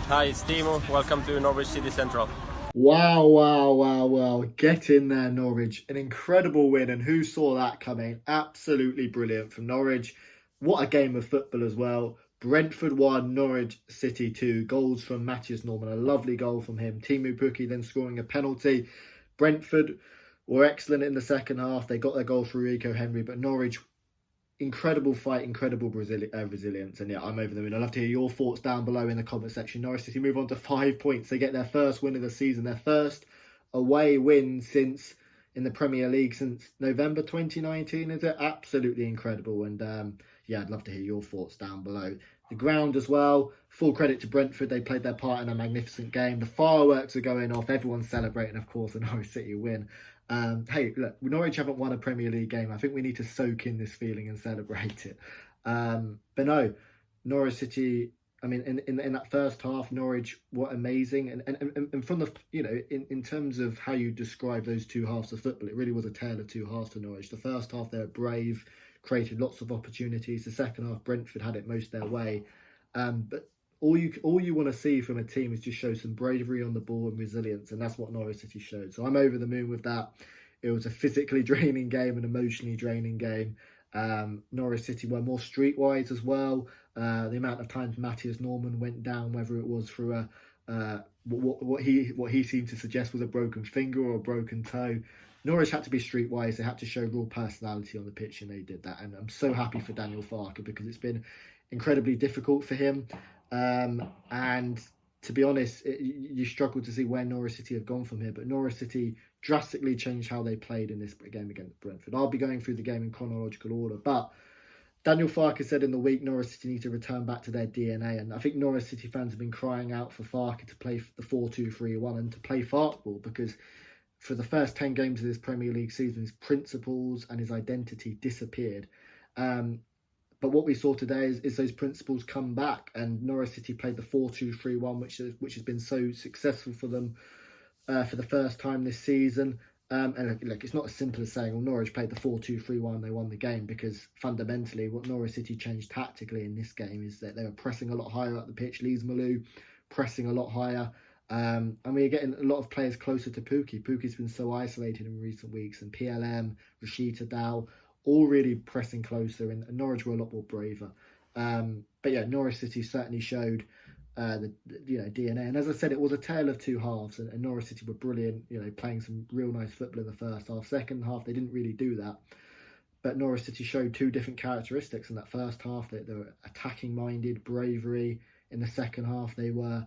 Hi, it's Timo. Welcome to Norwich City Central. Wow. Get in there, Norwich. An incredible win, and who saw that coming? Absolutely brilliant from Norwich. What a game of football as well. Brentford 1, Norwich City 2. Goals from Matthias Norman. A lovely goal from him. Timu Pukki then scoring a penalty. Brentford were excellent in the second half. They got their goal through Rico Henry, but Norwich, incredible fight, incredible resilience, and yeah, I'm over the moon. I'd love to hear your thoughts down below in the comment section. Norwich City move on to 5 points. They get their first win of the season, their first away win since in the Premier League since November 2019. Is it absolutely incredible? And yeah, I'd love to hear your thoughts down below. The ground as well. Full credit to Brentford. They played their part in a magnificent game. The fireworks are going off. Everyone's celebrating, of course, a Norwich City win. Hey, look, Norwich haven't won a Premier League game. I think we need to soak in this feeling and celebrate it. But no, Norwich City. I mean, in that first half, Norwich were amazing, and from the in terms of how you describe those two halves of football, it really was a tale of two halves for Norwich. The first half they were brave, created lots of opportunities. The second half, Brentford had it most their way. But all you want to see from a team is just show some bravery on the ball and resilience, and that's what Norwich City showed. So I'm over the moon with that. It was a physically draining game, an emotionally draining game. Norwich City were more streetwise as well. The amount of times Matthias Norman went down, whether it was through what he seemed to suggest was a broken finger or a broken toe. Norwich had to be streetwise. They had to show real personality on the pitch, and they did that. And I'm so happy for Daniel Farke because it's been incredibly difficult for him. And to be honest, you struggle to see where Norwich City have gone from here. But Norwich City drastically changed how they played in this game against Brentford. I'll be going through the game in chronological order, but Daniel Farke said in the week Norwich City need to return back to their DNA, and I think Norwich City fans have been crying out for Farke to play the 4-2-3-1 and to play Farkeball, because for the first 10 games of this Premier League season, his principles and his identity disappeared. But what we saw today is those principles come back, and Norwich City played the 4-2-3-1, which has been so successful for them for the first time this season. And look, it's not as simple as saying, well, Norwich played the 4-2-3-1, they won the game, because fundamentally what Norwich City changed tactically in this game is that they were pressing a lot higher up the pitch. Lees Malou pressing a lot higher. And we're getting a lot of players closer to Pukki. Pukki's been so isolated in recent weeks, and PLM, Rashida Dow, all really pressing closer, and Norwich were a lot more braver. But yeah, Norwich City certainly showed the DNA. And as I said, it was a tale of two halves, and Norwich City were brilliant, playing some real nice football in the first half. Second half, they didn't really do that. But Norwich City showed two different characteristics in that first half. They were attacking-minded, bravery. In the second half, they were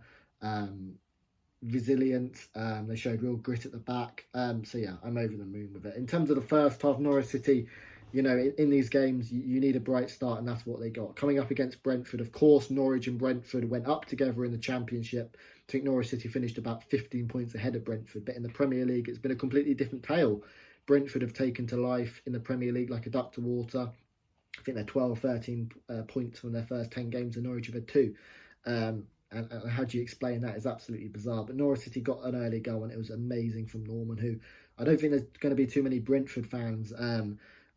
resilient. They showed real grit at the back. So yeah, I'm over the moon with it. In terms of the first half, Norwich City, in these games, you need a bright start, and that's what they got. Coming up against Brentford, of course, Norwich and Brentford went up together in the Championship. I think Norwich City finished about 15 points ahead of Brentford, but in the Premier League, it's been a completely different tale. Brentford have taken to life in the Premier League like a duck to water. I think they're 12, 13 points from their first 10 games, and Norwich have had 2. And how do you explain that? It's absolutely bizarre. But Norwich City got an early goal, and it was amazing from Norman, who I don't think there's going to be too many Brentford fans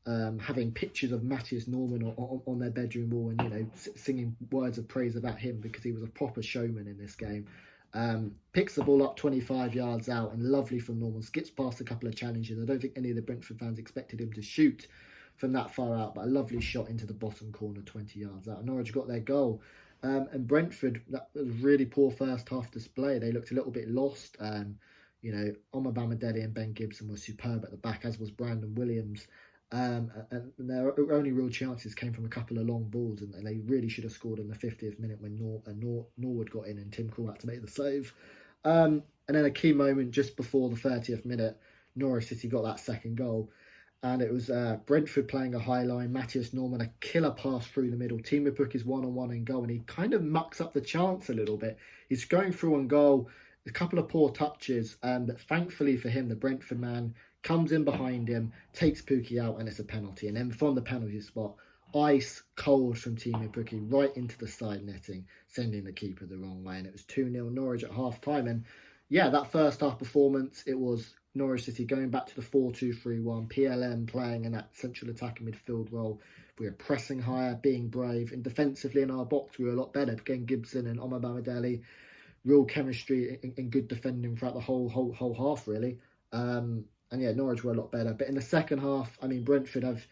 having pictures of Matthias Norman on their bedroom wall, and singing words of praise about him, because he was a proper showman in this game. Picks the ball up 25 yards out, and lovely from Norman. Skips past a couple of challenges. I don't think any of the Brentford fans expected him to shoot from that far out, but a lovely shot into the bottom corner 20 yards out. Norwich got their goal. And Brentford, that was a really poor first half display. They looked a little bit lost. Omar Bamadeli and Ben Gibson were superb at the back, as was Brandon Williams. And their only real chances came from a couple of long balls, and they really should have scored in the 50th minute when Norwood got in and Tim Krul had to make the save. And then a key moment just before the 30th minute, Norwich City got that second goal. And it was Brentford playing a high line, Matthias Norman, a killer pass through the middle. Timo Pukki's one-on-one in goal, and he kind of mucks up the chance a little bit. He's going through on goal, a couple of poor touches, but thankfully for him, the Brentford man comes in behind him, takes Pukki out, and it's a penalty. And then from the penalty spot, ice cold from Timo Pukki right into the side netting, sending the keeper the wrong way. And it was 2-0 Norwich at half-time. And yeah, that first half performance, it was Norwich City going back to the 4-2-3-1, PLM playing in that central attacking midfield role. We were pressing higher, being brave, and defensively in our box we were a lot better. Again, Gibson and Omar Bamadeli real chemistry and good defending throughout the whole half, really. And yeah, Norwich were a lot better. But in the second half, I mean, Brentford have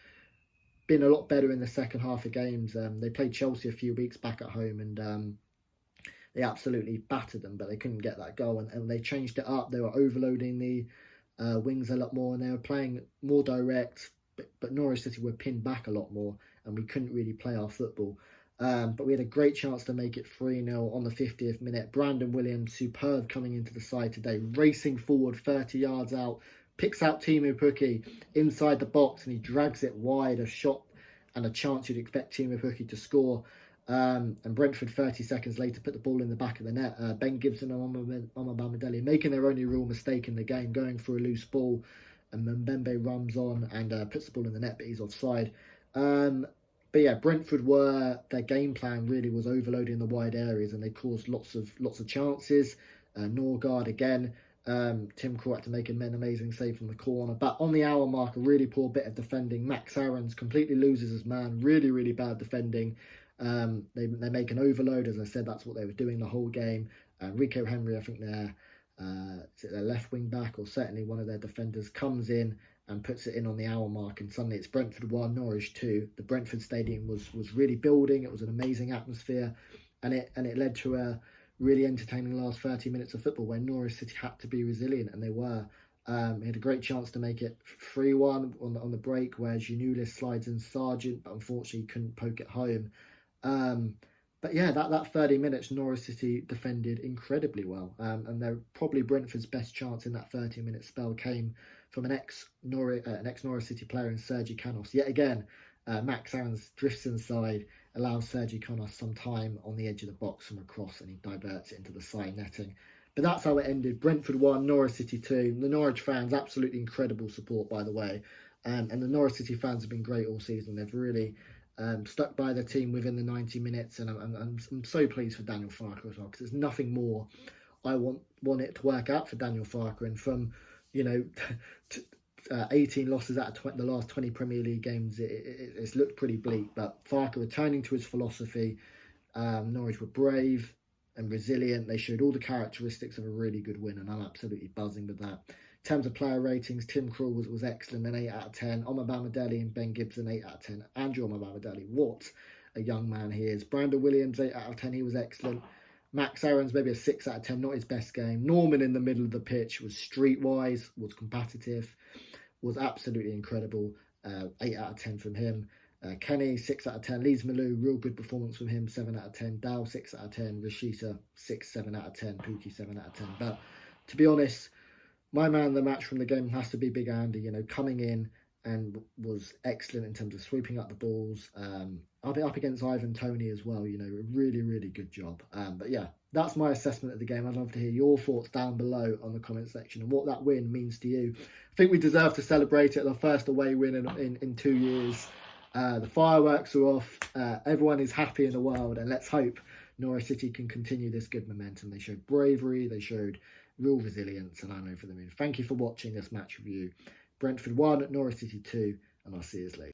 been a lot better in the second half of games. They played Chelsea a few weeks back at home, and they absolutely battered them, but they couldn't get that goal. And they changed it up. They were overloading the wings a lot more, and they were playing more direct. But Norwich City were pinned back a lot more, and we couldn't really play our football. But we had a great chance to make it 3-0 on the 50th minute. Brandon Williams, superb coming into the side today, racing forward 30 yards out, picks out Timu Pukki inside the box, and he drags it wide, a shot and a chance you'd expect Timu Pukki to score. And Brentford 30 seconds later put the ball in the back of the net. Ben Gibson and Omar Bamadeli making their only real mistake in the game, going for a loose ball, and Mbembe runs on and puts the ball in the net, but he's offside. But yeah, Brentford their game plan really was overloading the wide areas, and they caused lots of chances. Norgard again, Tim Krul had to make an amazing save from the corner. But on the hour mark, a really poor bit of defending. Max Aarons completely loses his man. Really bad defending. They make an overload. As I said, that's what they were doing the whole game. Rico Henry, I think their left wing back, or certainly one of their defenders, comes in and puts it in on the hour mark, and suddenly it's Brentford 1, Norwich 2. The Brentford Stadium was really building. It was an amazing atmosphere, and it led to a really entertaining last 30 minutes of football where Norwich City had to be resilient, and they were. He had a great chance to make it 3-1 on the break, where Giannoulis slides in Sargent, but unfortunately couldn't poke it home. But yeah, that 30 minutes, Norwich City defended incredibly well, and they're probably Brentford's best chance in that 30-minute spell came from an ex-Norwich City player in Sergi Canos. Yet again, Max Aarons drifts inside, allows Sergi Canos some time on the edge of the box from a cross, and he diverts it into the side netting. But that's how it ended. Brentford 1, Norwich City 2. The Norwich fans, absolutely incredible support, by the way. And the Norwich City fans have been great all season. They've really stuck by the team within the 90 minutes, and I'm so pleased for Daniel Farke as well, because there's nothing more I want it to work out for Daniel Farke. And from 18 losses out of the last 20 Premier League games, it's looked pretty bleak. But Farke returning to his philosophy. Norwich were brave and resilient. They showed all the characteristics of a really good win, and I'm absolutely buzzing with that. In terms of player ratings, Tim Krul was excellent, an 8 out of 10. Omar Bamadeli and Ben Gibson, 8 out of 10. Andrew Omar Bamadeli, what a young man he is. Brandon Williams, 8 out of 10, he was excellent. Max Aarons, maybe a 6 out of 10, not his best game. Norman in the middle of the pitch was streetwise, was competitive, was absolutely incredible. 8 out of 10 from him. Kenny, 6 out of 10. Lees Malou, real good performance from him, 7 out of 10. Dow, 6 out of 10. Rashita, 6, 7 out of 10. Pukki, 7 out of 10. But to be honest, my man of the match from the game has to be Big Andy, coming in and was excellent in terms of sweeping up the balls. Up against Ivan Toney as well, a really good job. But yeah, that's my assessment of the game. I'd love to hear your thoughts down below on the comment section and what that win means to you. I think we deserve to celebrate it, the first away win in 2 years. The fireworks are off. Everyone is happy in the world, and let's hope Norwich City can continue this good momentum. They showed bravery, they showed real resilience, and I'm over the moon. Thank you for watching this match review. Brentford 1, Norwich City 2, and I'll see you later.